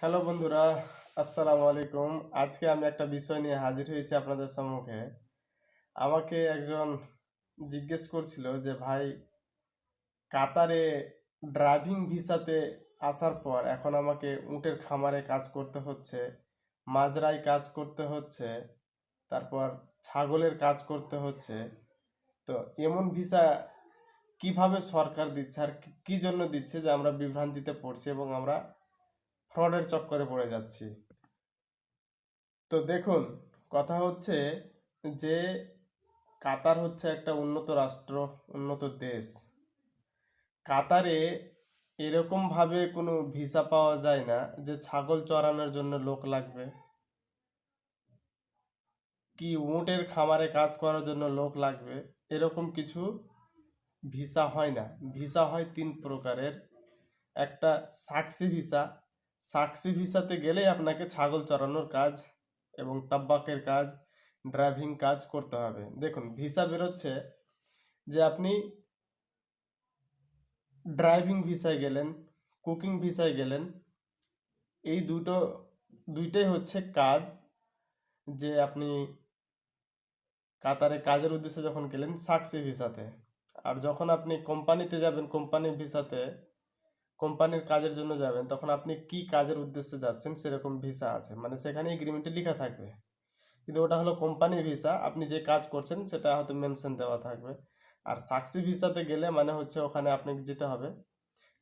Hello বন্ধুরা, আসসালামু আলাইকুম। আজকে আমি একটা বিষয় নিয়ে হাজির হয়েছি আপনাদের সম্মুখে। আমাকে একজন জিজ্ঞেস করছিল যে ভাই, কাতারে ড্রাইভিং ভিসাতে আসার পর এখন আমাকে উটের খামারে কাজ করতে হচ্ছে, মাজরায় কাজ করতে হচ্ছে, তারপর ছাগলের কাজ করতে হচ্ছে। তো এমন ভিসা কিভাবে সরকার দিচ্ছে আর কি জন্য দিচ্ছে যে আমরা বিভ্রান্তিতে পড়ছি এবং আমরা ফ্রডের চক্করে পড়ে যাচ্ছি। তো দেখুন, কথা হচ্ছে যে কাতার হচ্ছে একটা উন্নত রাষ্ট্র, উন্নত দেশ। কাতারে এরকম ভাবে কোনো ভিসা পাওয়া যায় না যে ছাগল চড়ানোর জন্য লোক লাগবে, কি উটের খামারে কাজ করার জন্য লোক লাগবে, এরকম কিছু ভিসা হয় না। ভিসা হয় তিন প্রকারের। একটা সাকসি ভিসা। সাকসি ভিসাতে গেলেই আপনাকে ছাগল চড়ানোর কাজ এবং তাব্বাকের কাজ, ড্রাইভিং কাজ করতে হবে। দেখুন, ভিসা বেরোচ্ছে যে আপনি ড্রাইভিং ভিসায় গেলেন, কুকিং ভিসায় গেলেন। এই দুইটাই হচ্ছে কাজ, যে আপনি কাতারে কাজের উদ্দেশ্যে যখন গেলেন সাকসি ভিসাতে। আর যখন আপনি কোম্পানিতে যাবেন, কোম্পানির ভিসাতে, কোম্পানির কাজের জন্য যাবেন, তখন আপনি কি কাজের উদ্দেশ্যে যাচ্ছেন সেরকম ভিসা আছে, মানে সেখানে এগ্রিমেন্টে লেখা থাকবে। কিন্তু ওটা হলো কোম্পানি ভিসা, আপনি যে কাজ করছেন সেটা হয়তো মেনশন দেওয়া থাকবে। আর সাকসি ভিসাতে গেলে মানে হচ্ছে ওখানে আপনি যেতে হবে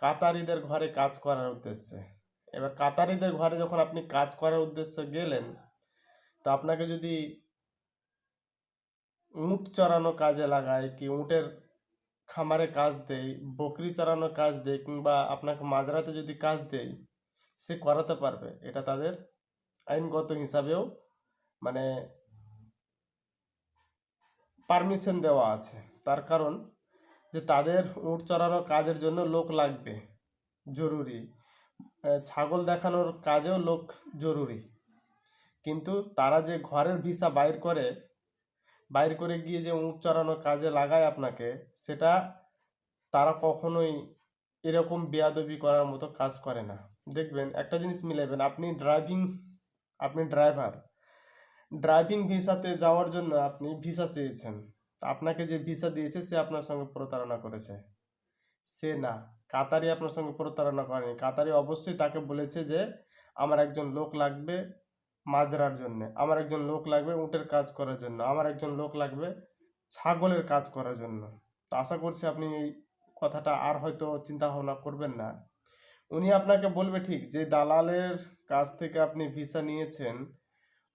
কাতারিদের ঘরে কাজ করার উদ্দেশ্যে। এবার কাতারিদের ঘরে যখন আপনি কাজ করার উদ্দেশ্যে গেলেন, তো আপনাকে যদি উট চড়ানো কাজে লাগায়, কি উটের খামারে কাজ দেয়, বকরি চড়ানো কাজ দেয়, কিংবা আপনাকে মাজরাতে যদি কাজ দেয়, সে করাতে পারবে। এটা তাদের আইনগত হিসাবেও মানে পারমিশন দেওয়া আছে। তার কারণ যে তাদের উট চড়ানো কাজের জন্য লোক লাগবে, জরুরি। ছাগল দেখানোর কাজেও লোক জরুরি। কিন্তু তারা যে ঘরের ভিসা বাইর করে গিয়ে যে উট চড়ানোর কাজে লাগায় আপনাকে, সেটা তারা কখনোই এরকম বেয়াদবি করার মতো কাজ করে না। দেখবেন, একটা জিনিস মিলাবেন, আপনি ড্রাইভার, ড্রাইভিং ভিসাতে যাওয়ার জন্য আপনি ভিসা চেয়েছেন। তা আপনাকে যে ভিসা দিয়েছে সে আপনার সঙ্গে প্রতারণা করেছে। সে না, কাতারি আপনার সঙ্গে প্রতারণা করেনি। কাতারি অবশ্যই তাকে বলেছে যে আমার একজন লোক লাগবে মাজরার জন্য, আমার একজন লোক লাগবে উটের কাজ করার জন্য, আমার একজন লোক লাগবে ছাগলের কাজ করার জন্য। তো আশা করছি আপনি এই কথাটা আর হয়তো চিন্তা ভাবনা করবেন না। উনি আপনাকে বলবে ঠিক, যে দালালের কাছ থেকে আপনি ভিসা নিয়েছেন,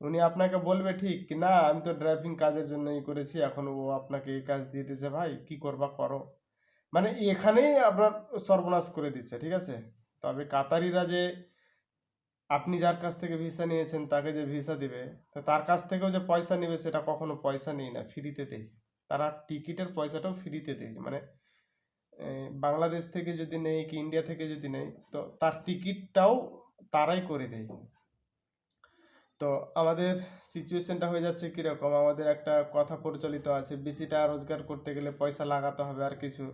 উনি আপনাকে বলবে ঠিক কি না আমি তো ড্রাইভিং কাজের জন্যই করেছি, এখন ও আপনাকে এই কাজ দিয়ে দিয়েছে, ভাই কি করবা করো। মানে এখানেই আপনার সর্বনাশ করে দিচ্ছে, ঠিক আছে। তবে কাতারিরা যে আপনি যার কাছ থেকে ভিসা নিয়েছেন তাকে যে ভিসা দিবে, তো তার কাছ থেকেও যে পয়সা নেবে, সেটা কখনো পয়সা নেই না, ফ্রিতে দেয়। তারা টিকিটের পয়সাটাও ফ্রিতে দেয়। মানে বাংলাদেশ থেকে যদি নেই কি ইন্ডিয়া থেকে যদি নেই, তো তার টিকিটটাও তারাই করে দেয়। তো আমাদের সিচুয়েশনটা হয়ে যাচ্ছে কিরকম, আমাদের একটা কথা প্রচলিত আছে, বেশি টাকা রোজগার করতে গেলে পয়সা লাগাতে হবে আর কিছু।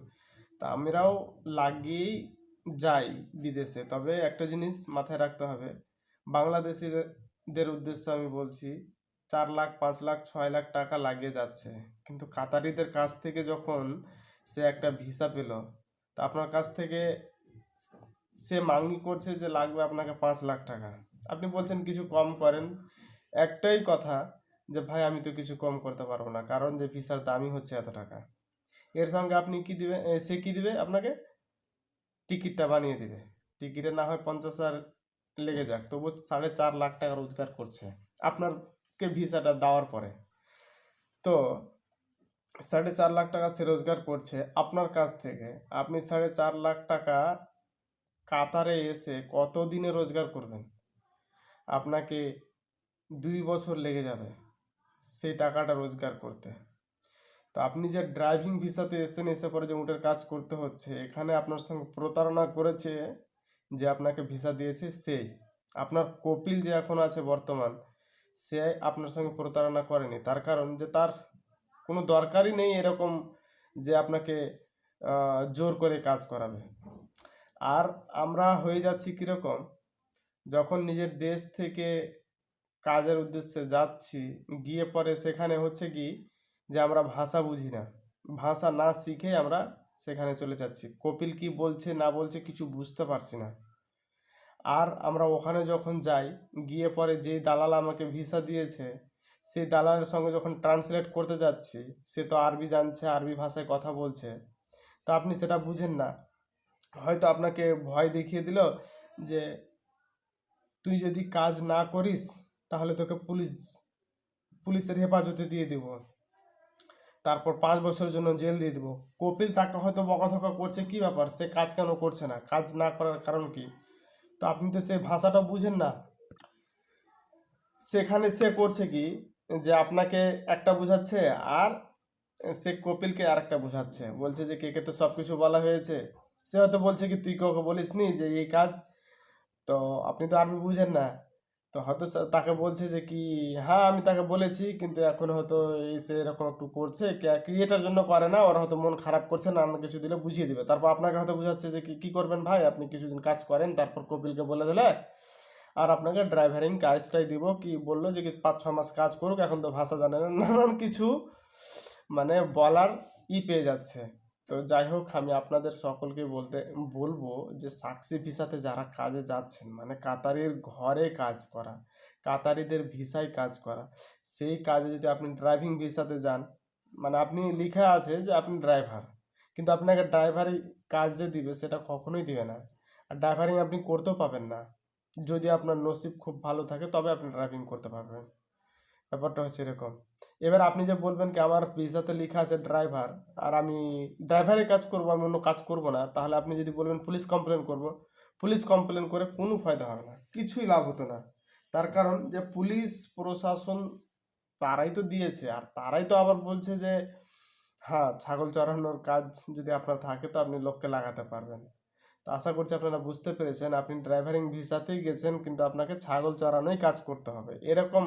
তা আমরাও লাগিয়েই যাই বিদেশে। তবে একটা জিনিস মাথায় রাখতে হবে, বাংলাদেশিদের উদ্দেশ্যে আমি বলছি, 4 লাখ 5 লাখ 6 লাখ টাকা লাগিয়ে যাচ্ছে, কিন্তু কাতারিদের কাছ থেকে যখন সে একটা ভিসা পেল, তা আপনার কাছ থেকে সে মাঙ্গি করছে যে লাগবে আপনাকে 5 লাখ টাকা। আপনি বলছেন কিছু কম করেন। একটাই কথা, যে ভাই আমি তো কিছু কম করতে পারবো না, কারণ যে ভিসার দামই হচ্ছে এত টাকা। এর সঙ্গে আপনি কি দিবে, সে কি দিবে আপনাকে, টিকিটটা বানিয়ে দিবে। টিকিটে না হয় 50,000 লেগে যাক, তবু 4.5 লাখ টাকা রোজগার করছে আপনাকে ভিসাটা দেওয়ার পরে। তো 4.5 লাখ টাকা সে রোজগার করছে আপনার কাছ থেকে। আপনি 4.5 লাখ টাকা কাতারে এসে কত দিনে রোজগার করবেন? আপনাকে 2 বছর লেগে যাবে সেই টাকাটা রোজগার করতে। তো আপনি যে ড্রাইভিং ভিসাতে এসেছেন, এসে পরে যে উটের কাজ করতে হচ্ছে, এখানে আপনার সঙ্গে প্রতারণা করেছে যে আপনাকে ভিসা দিয়েছে সেই। আপনার কপিল যে এখন আছে বর্তমান, সে আপনার সঙ্গে প্রতারণা করেনি। তার কারণ যে তার কোনো দরকারই নেই এরকম যে আপনাকে জোর করে কাজ করাবে। আর আমরা হয়ে যাচ্ছি কীরকম, যখন নিজের দেশ থেকে কাজের উদ্দেশ্যে যাচ্ছি, গিয়ে পরে সেখানে হচ্ছে কি যে আমরা ভাষা বুঝি না, ভাষা না শিখে আমরা সেখানে চলে যাচ্ছি, কপিল কি বলছে না বলছে কিছু বুঝতে পারছি না। আর আমরা ওখানে যখন যাই, গিয়ে পরে যেই দালাল আমাকে ভিসা দিয়েছে সেই দালালের সঙ্গে যখন ট্রান্সলেট করতে যাচ্ছি, সে তো আরবি জানছে, আরবি ভাষায় কথা বলছে, তো আপনি সেটা বুঝেন না। হয়তো আপনাকে ভয় দেখিয়ে দিল যে তুই যদি কাজ না করিস তাহলে তোকে পুলিশের হেফাজতে দিয়ে দিব, তারপর 5 বছরের জন্য জেল দিয়ে দিব। কপিল তাকে হয়তো বকাধকা করছে, কি ব্যাপার, সে কাজ কেন করছে না, কাজ না করার কারণ কি? তো আপনি তো সেই ভাষাটা বুঝেন না। সেখানে সে করছে কি যে আপনাকে একটা বুঝাচ্ছে, আর সে কপিলকে আরেকটা বুঝাচ্ছে, বলছে যে কে কে তো সব কিছু বলা হয়েছে। সে হয়তো বলছে কি তুই কাউকে বলিসনি যে এই কাজ, তো আপনি তো আরবি বুঝেন না। তো হয়তো তাকে বলছে যে কি হ্যাঁ আমি তাকে বলেছি, কিন্তু এখন হয়তো এই সে এরকম একটু করছে, কি এটার জন্য করে না, ওরা হয়তো মন খারাপ করছে, না অন্য কিছু দিলে বুঝিয়ে দিবে। তারপর আপনাকে হয়তো বুঝাচ্ছে যে কি কি করবেন ভাই, আপনি কিছুদিন কাজ করেন, তারপর কপিলকে বলে দিলে আর আপনাকে ড্রাইভারিং কাজটাই দিব, কি বললো যে কি 5-6 মাস কাজ করুক, এখন তো ভাষা জানে না, নানান কিছু মানে বলার পেয়ে যাচ্ছে। তো যাই হোক, আমি আপনাদের সকলকে বলবো যে সাকসি ভিসাতে যারা কাজে যাচ্ছেন, মানে কাতারির ঘরে কাজ করা, কাতারিদের ভিসায় কাজ করা, সেই কাজে যদি আপনি ড্রাইভিং ভিসাতে যান, মানে আপনি লিখা আছে যে আপনি ড্রাইভার, কিন্তু আপনাকে ড্রাইভারি কাজ যে দিবে সেটা কখনোই দিবে না। আর ড্রাইভারিং আপনি করতেও পাবেন না, যদি আপনার নসিব খুব ভালো থাকে তবে আপনি ড্রাইভিং করতে পারবেন। ব্যাপারটা হচ্ছে এরকম। এবার আপনি যে বলবেন কি আমার ভিসাতে লেখা আছে ড্রাইভার, আর আমি ড্রাইভারের কাজ করবো, আমি অন্য কাজ করব না, তাহলে আপনি যদি বলবেন পুলিশ কমপ্লেন করব, পুলিশ কমপ্লেন করে কোনো ফায়দা হবে না, কিছুই লাভ হতো না। তার কারণ যে পুলিশ প্রশাসন তারাই তো দিয়েছে, আর তারাই তো আবার বলছে যে হ্যাঁ ছাগল চড়ানোর কাজ যদি আপনার থাকে তো আপনি লোককে লাগাতে পারবেন। তো আশা করছি আপনারা বুঝতে পেরেছেন, আপনি ড্রাইভারিং ভিসাতেই গেছেন কিন্তু আপনাকে ছাগল চড়ানোই কাজ করতে হবে, এরকম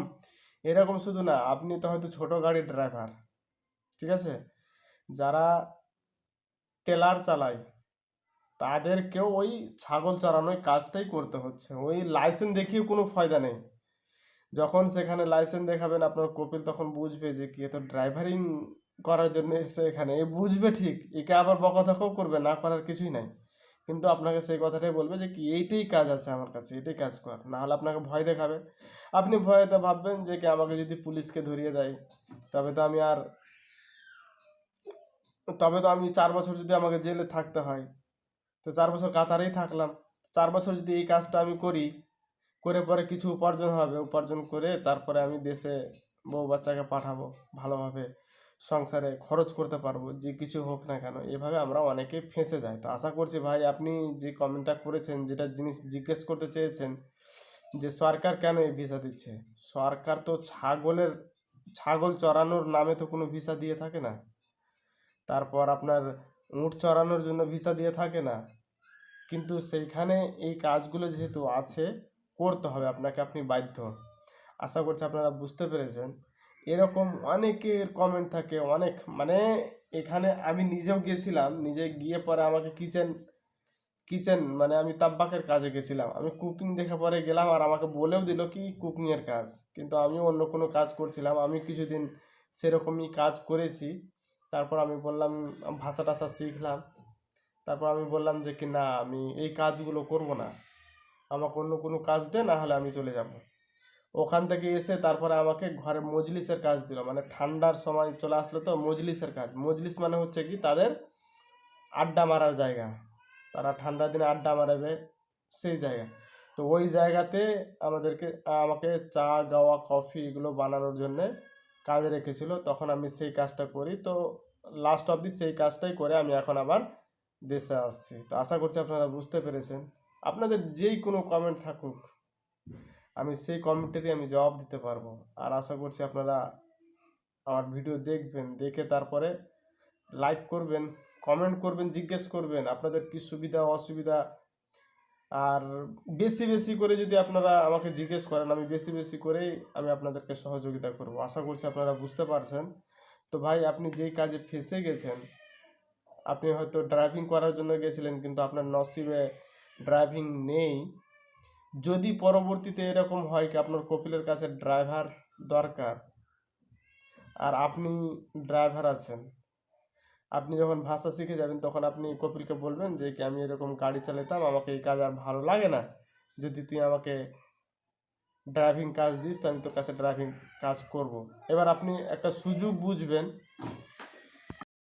এরকম শুধু না, আপনি তো হয়তো ছোট গাড়ির ড্রাইভার, ঠিক আছে, যারা টেলার চালায় তাদেরকেও ওই ছাগল চড়ানোর কাজটাই করতে হচ্ছে, ওই লাইসেন্স দেখিয়ে কোনো ফায়দা নেই। যখন সেখানে লাইসেন্স দেখাবেন আপনার কপিল, তখন বুঝবে যে কি এ তো ড্রাইভারিং করার জন্য এসে এখানে, এ বুঝবে ঠিক, একে আবার বকাধকাও করবে, না করার কিছুই নাই, কিন্তু আপনাকে সেই কথাটাই বলবে যে কি এইটাই কাজ আছে আমার কাছে, এটাই কাজ কর, না হলে আপনাকে ভয় দেখাবে। আপনি ভয়তে ভাববেন যে কি আমাকে যদি পুলিশকে ধরিয়ে দেয় তবে তো আমি আর তবে তো আমি 4 বছর যদি আমাকে জেলে থাকতে হয়, তো 4 বছর কাতারেই থাকলাম। 4 বছর যদি এই কাজটা আমি করি, করে পরে কিছু উপার্জন হবে, উপার্জন করে তারপরে আমি দেশে বউ বাচ্চাকে পাঠাবো, ভালোভাবে সংসারে খরচ করতে পারবো, যে কিছু হোক না কেন, এভাবে আমরা অনেকেই ফেঁসে যাই। তো আশা করছি ভাই আপনি যে কমেন্টটা করেছেন, যেটা জিনিস জিজ্ঞেস করতে চেয়েছেন যে সরকার কেন এই ভিসা দিচ্ছে, সরকার তো ছাগল চড়ানোর নামে তো কোনো ভিসা দিয়ে থাকে না, তারপর আপনার উট চড়ানোর জন্য ভিসা দিয়ে থাকে না, কিন্তু সেইখানে এই কাজগুলো যেহেতু আছে করতে হবে আপনাকে, আপনি বাধ্য। আশা করছি আপনারা বুঝতে পেরেছেন। এরকম অনেকের কমেন্ট থাকে, অনেক মানে এখানে আমি নিজেও গেছিলাম, নিজে গিয়ে পরে আমাকে কিচেন কিচেন মানে আমি তাব্বাকের কাজে গেছিলাম, আমি কুকিং দেখে পরে গেলাম, আর আমাকে বলেও দিল কি কুকিংয়ের কাজ, কিন্তু আমি অন্য কোনো কাজ করছিলাম। আমি কিছুদিন সেরকমই কাজ করেছি, তারপর আমি বললাম ভাষা টাষা শিখলাম, তারপর আমি বললাম যে কি না আমি এই কাজগুলো করব না, আমাকে অন্য কোনো কাজ দে, না হলে আমি চলে যাব। ওখান থেকে এসে তারপরে আমাকে ঘরে মজলিসের কাজ দিল, মানে ঠান্ডার সময় চলে আসলো তো মজলিসের কাজ, মজলিস মানে হচ্ছে কি তাদের আড্ডা মারার জায়গা, তারা ঠান্ডার দিনে আড্ডা মারাবে সেই জায়গা। তো ওই জায়গাতে আমাকে চা গাওয়া কফি এগুলো বানানোর জন্যে কাজে রেখেছিল, তখন আমি সেই কাজটা করি। তো লাস্ট অবধি সেই কাজটাই করে আমি এখন আবার দেশে আসছি। তো আশা করছি আপনারা বুঝতে পেরেছেন। আপনাদের যেই কোনো কমেন্ট থাকুক, আমি সেই কমেন্টেরই আমি জবাব দিতে পারবো। আর আশা করছি আপনারা আমার ভিডিও দেখবেন, দেখে তারপরে লাইক করবেন, কমেন্ট করবেন, জিজ্ঞেস করবেন আপনাদের কি সুবিধা অসুবিধা। আর বেশি বেশি করে যদি আপনারা আমাকে জিজ্ঞেস করেন, আমি বেশি বেশি করেই আমি আপনাদেরকে সহযোগিতা করব। আশা করছি আপনারা বুঝতে পারছেন। তো ভাই আপনি যেই কাজে ফেঁসে গেছেন, আপনি হয়তো ড্রাইভিং করার জন্য গেছিলেন কিন্তু আপনার নসিবে ড্রাইভিং নেই, যদি পরবর্তীতে এরকম হয় কি আপনার কপিলের কাছে ড্রাইভার দরকার আর আপনি ড্রাইভার আছেন, আপনি যখন ভাষা শিখে যাবেন তখন আপনি কপিলকে বলবেন যে কি আমি এরকম গাড়ি চালাতাম, আমাকে এই কাজ আর ভালো লাগে না, যদি তুই আমাকে ড্রাইভিং কাজ দিস তো আমি তোর কাছে ড্রাইভিং কাজ করব। এবার আপনি একটা সুযোগ বুঝবেন